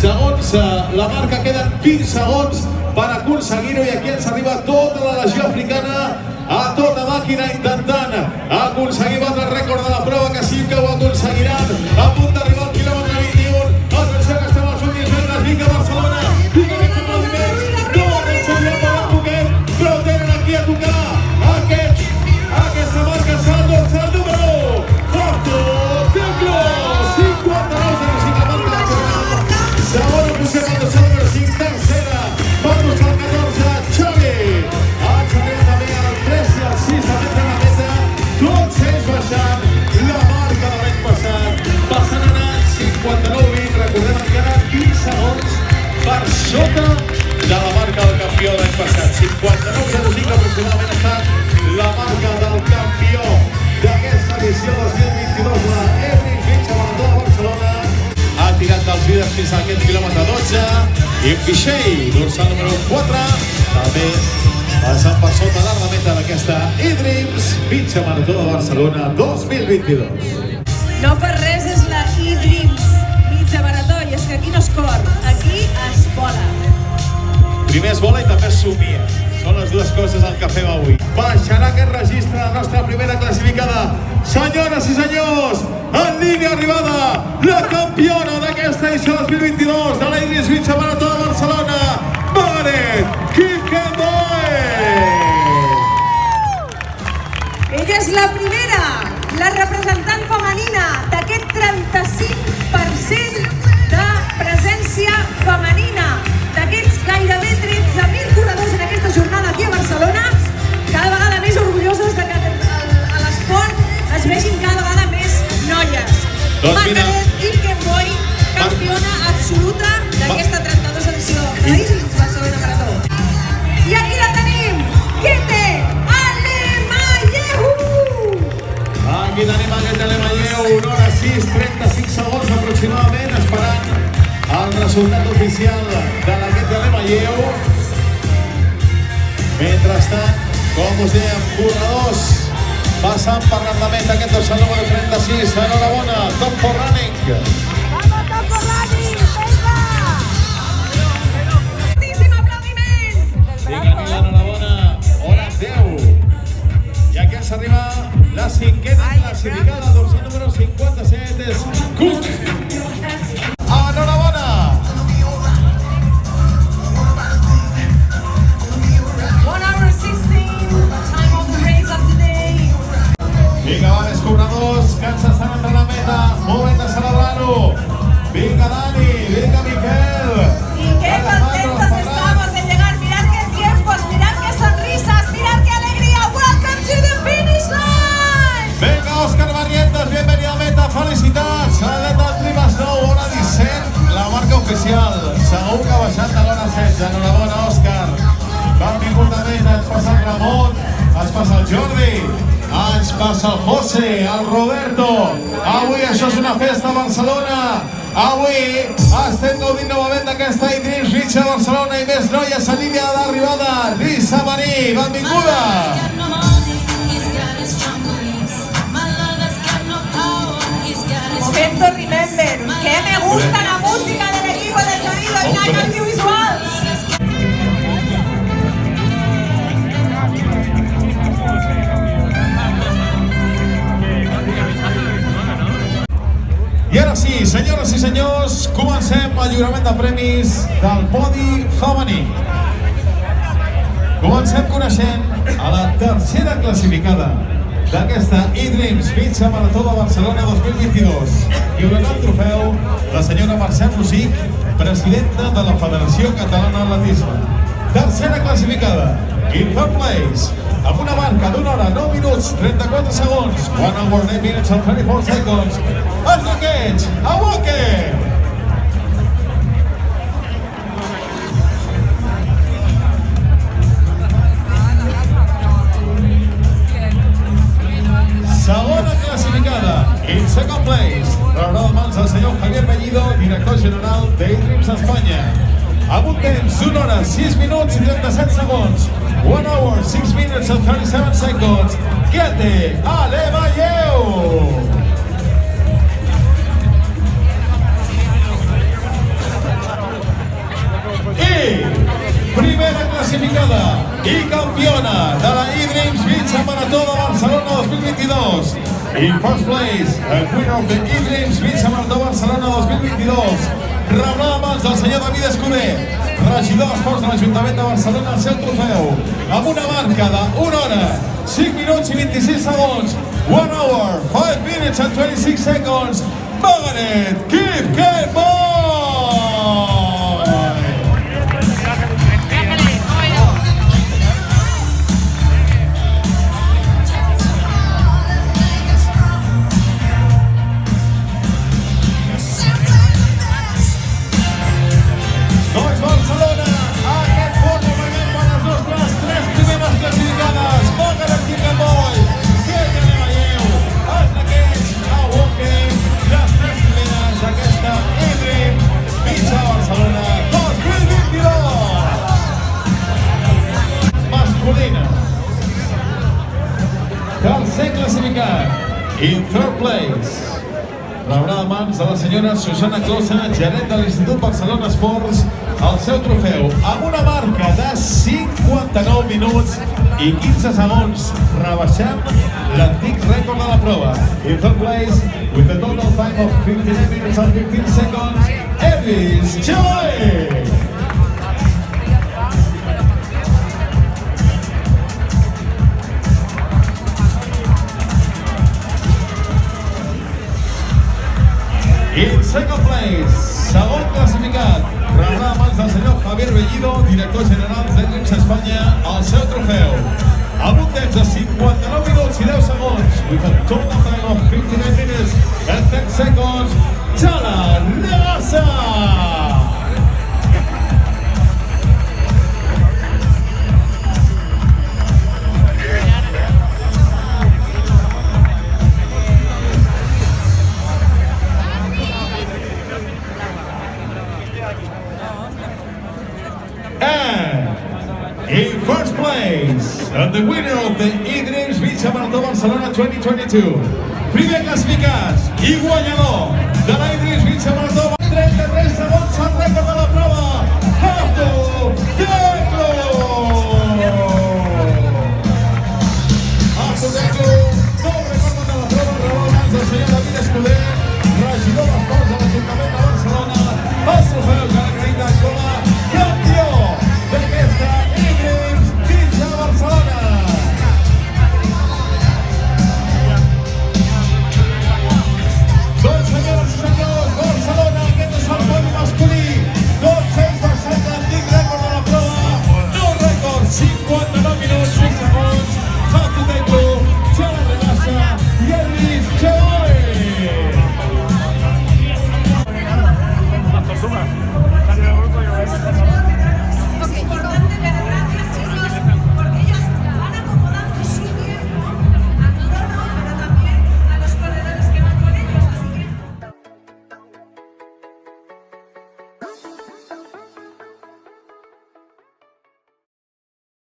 Segons la marca, queden 20 segons per aconseguir-ho, i aquí ens arriba tota la legió africana a tota màquina intentant aconseguir batre el rècord de la prova, que sí que ho aconseguiran. A punt d'arribar al quilòmetre 21. Atenció que estem als últims metres. Vinga, Barcelona. Vinga, aquests aplaudiments. No atenció ja per Poquet, però tenen aquí a tocar aquesta marca. Serà el número Porto Templo. 59,05 marca la jornada. Segona posició per el número 5. Tercera per el 14, Xavi. Ens arriba també al 3 i al 6 de metre la meta. Tots ells baixant la marca de l'any passat. Passant anant 59,20. Recordem que ara 20 segons per sota de la marca del campió de l'any passat. 59,05 aproximadament ha estat la marca del campió d'aquesta edició 2022 de la Edrims Mitja Marató de Barcelona. Ha tirat dels líders fins a aquest quilòmetre 12. I Pichey, dorsal número 4, també passant per sota l'arc de meta d'aquesta Edrims Mitja Marató de Barcelona 2022. No per res és la Edrims Mitja Marató, i és que aquí no es cor, aquí es vola. Primer es vola i també es somia. Són les dues coses el que fem avui. Baixarà aquest registre la nostra primera classificada. Senyores i senyors, en línia arribada, la campiona d'aquesta edició 2022 de la Edrims Mitja Marató de Barcelona, Maret Kipkemboi. Ella és la primera, la representant femenina d'aquest 35% de presència femenina, d'aquests gairebé 13.000 corredors en aquesta jornada aquí a Barcelona. Cada vegada més orgulloses de que a l'esport es vegin cada vegada més noies. Maret Kipkemboi, campiona absoluta d'aquesta 32 edició de l'Edrims Barcelona Marató. I aquí la tenim, Kete Alemayehu. Aquí tenim aquest Alemayehu, 1 hora 6, 35 segons aproximadament, esperant el resultat oficial de l'Aquet Alemayehu. Mentrestant, com us dèiem, corredors passant per l'arc de meta, aquest és el número 36. Enhorabona, Top for Running. Vamos, Top for Running, venga! Fortíssim aplaudiment! Digue-li l'enhorabona, hora 10. I aquí ens arriba la cinquena classificada, dorsal número 57, és Cook. Enhorabona! Vinga, va, més corredors que ens estan entrant a meta. Moment de celebrar-ho. Vinga, Dani, vinga, Miquel. Y qué contentos estamos de llegar. Mirad qué tiempos, mirad qué sonrisas, mirad qué alegría. Welcome to the finish line. Vinga, Òscar Barrientos, bienvenido a meta. Felicitats. L'atleta Trimas Nou, hora 17. La marca oficial. Segur que ha baixat de l'hora 16. Enhorabona, Òscar. Benvingut a meta. Ens passa el Ramon, ens passa el Jordi, ens passa el José, el Roberto. Avui això és una festa a Barcelona. Avui estem gaudint novament d'aquesta Edrims Mitja Barcelona i més noies en línia d'arribada. Lisa Marí, benvinguda. Momento remember. Que me gusta la música del equipo de sonido y Nike Audiovisuals. I ara sí, senyores i senyors, comencem el lliurament de premis del podi femení. Comencem coneixent a la tercera classificada d'aquesta Edrims Mitja Marató de Barcelona 2022. I donarà el trofeu la senyora Mercè Rosic, presidenta de la Federació Catalana d'Atletisme. Tercera classificada, in third place, amb una marca d'una hora, 9 minuts, 34 segons, 1 hour, 9 minutes and 24 seconds, és l'Aquet Alemayehu. Segona classificada, in second place, rebrà de mans el senyor Javier Bellido, director general d'Edrims Espanya. Amb un temps d'una hora, 6 minuts i 37 segons, 1 hour, 6 minutes and 37 seconds, Kete Alemayehu. classificada i campiona de la E-Dreams Mitja Marató de Barcelona 2022. In first place, el winner of the E-Dreams Mitja Marató Barcelona 2022. Rebrà mans del senyor David Escuder, regidor d'Esports de l'Ajuntament de Barcelona, el seu trofeu, amb una marca de 1 hora, 5 minuts i 26 segons, 1 hour, 5 minutes and 26 seconds, Magaret Kipkeboy! Tercer classificat, in third place, rebrà de mans de la senyora Susana Closa, gerent de l'Institut Barcelona Esports, el seu trofeu amb una marca de 59 minuts i 15 segons, rebaixant l'antic rècord de la prova. In third place, with a total time of 59 minutes and 15 seconds, Evis Joy! In second place, segon classificat, rebrà mans del senyor Javier Bellido, director general d'E-Dreams Espanya, el seu trofeu. Amb un temps de 59 minuts i 10 segons, with a total time of 59 minutes and 10 seconds, Chala Regassa! In first place, and the winner of the E-Dreams Mitja Marató Barcelona 2022. Primer classificat i guanyador de la E-Dreams Mitja Marató 33 segons.